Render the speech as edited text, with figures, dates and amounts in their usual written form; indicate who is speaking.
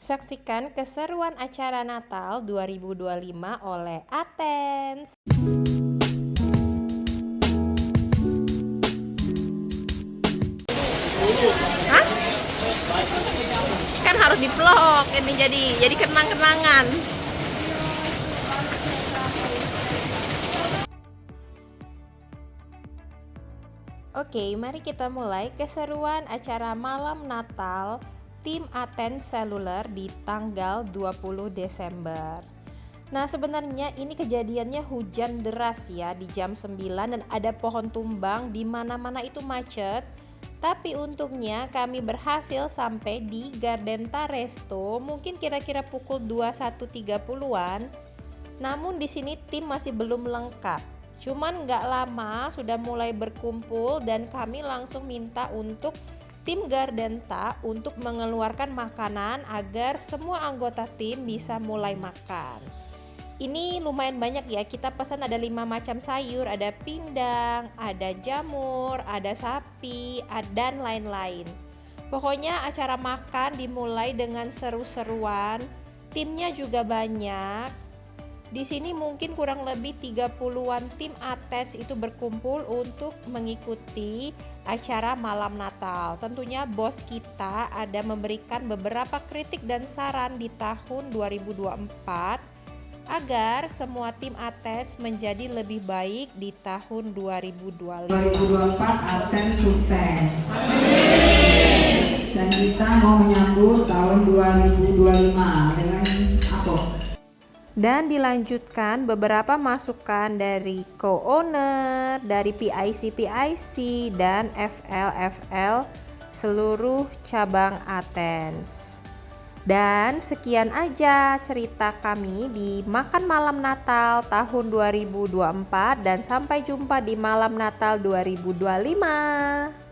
Speaker 1: Saksikan keseruan acara Natal 2025 oleh Athens. Hah? Kan harus di-vlog ini jadi kenang-kenangan. Oke, mari kita mulai keseruan acara malam Natal tim Athens Cellular di tanggal 20 Desember. Nah, sebenarnya ini kejadiannya hujan deras ya di jam 9 dan ada pohon tumbang di mana-mana itu macet. Tapi untungnya kami berhasil sampai di Gardenta Resto mungkin kira-kira pukul 21.30-an. Namun di sini tim masih belum lengkap. Cuman nggak lama sudah mulai berkumpul dan kami langsung minta untuk tim Gardenta untuk mengeluarkan makanan agar semua anggota tim bisa mulai makan. Ini lumayan banyak ya, kita pesan ada 5 macam sayur, ada pindang, ada jamur, ada sapi, dan lain-lain. Pokoknya acara makan dimulai dengan seru-seruan, timnya juga banyak. Di sini mungkin kurang lebih 30-an tim Athens itu berkumpul untuk mengikuti acara malam Natal. Tentunya bos kita ada memberikan beberapa kritik dan saran di tahun 2024 agar semua tim Athens menjadi lebih baik di tahun 2025.
Speaker 2: 2024 Athens sukses. Dan kita mau menyambut tahun 2025 dengan apa?
Speaker 1: Dan dilanjutkan beberapa masukan dari co-owner, dari PIC, dan FL seluruh cabang Athens. Dan sekian aja cerita kami di Makan Malam Natal tahun 2024 dan sampai jumpa di Malam Natal 2025.